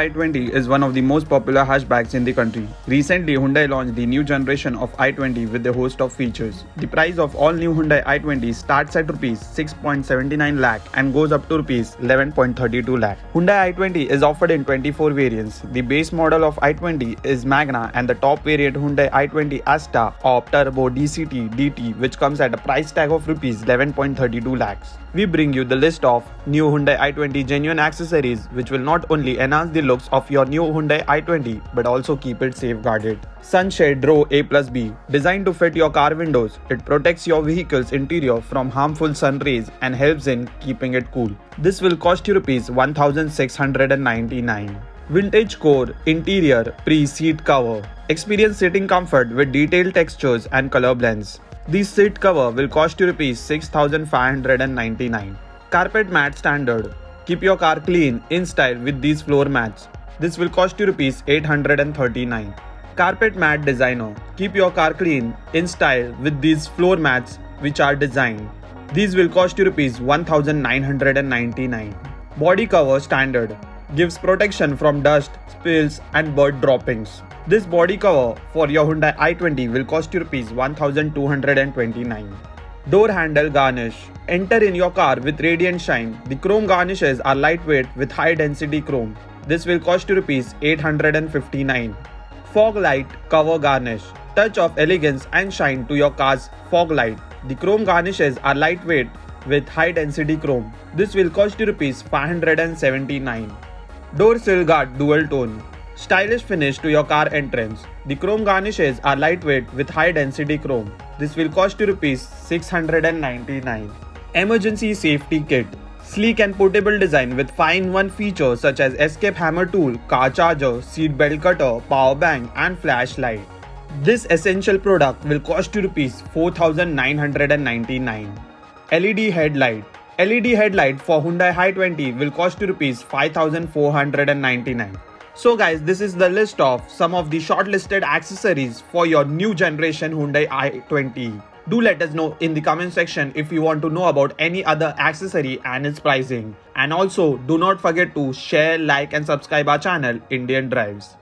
i20 is one of the most popular hatchbacks in the country. Recently, Hyundai launched the new generation of i20 with a host of features. The price of all new Hyundai i20 starts at Rs 6.79 lakh and goes up to Rs 11.32 lakh. Hyundai i20 is offered in 24 variants. The base model of i20 is Magna and the top variant Hyundai i20 Asta or Turbo DCT DT, which comes at a price tag of Rs 11.32 lakhs. We bring you the list of new Hyundai i20 genuine accessories which will not only enhance the looks of your new Hyundai i20 but also keep it safeguarded. Sunshade Row A+B. Designed to fit your car windows, it protects your vehicle's interior from harmful sun rays and helps in keeping it cool. This will cost you Rs 1,699. Vintage core interior pre-seat cover. Experience sitting comfort with detailed textures and color blends. This seat cover will cost you Rs 6,599. Carpet mat standard. Keep your car clean in style with these floor mats. This will cost you Rs 839. Carpet mat designer. Keep your car clean in style with these floor mats which are designed. These will cost you Rs 1,999. Body cover standard. Gives protection from dust, spills and bird droppings. This body cover for your Hyundai i20 will cost you Rs 1,229. Door handle garnish. Enter in your car with radiant shine. The chrome garnishes are lightweight with high density chrome. This will cost you Rs 859. Fog light cover garnish. Touch of elegance and shine to your car's fog light. The chrome garnishes are lightweight with high density chrome. This will cost you Rs 579. Door sill guard dual tone. Stylish finish to your car entrance. The chrome garnishes are lightweight with high density chrome. This will cost you Rs 699. Emergency safety kit. Sleek and portable design with 5-in-1 features such as escape hammer tool, car charger, seat belt cutter, power bank and flashlight. This essential product will cost you Rs 4,999. LED headlight. LED headlight for Hyundai i20 will cost you Rs 5,499. So guys, this is the list of some of the shortlisted accessories for your new generation Hyundai i20. Do let us know in the comment section if you want to know about any other accessory and its pricing. And also do not forget to share, like and subscribe our channel Indian Drives.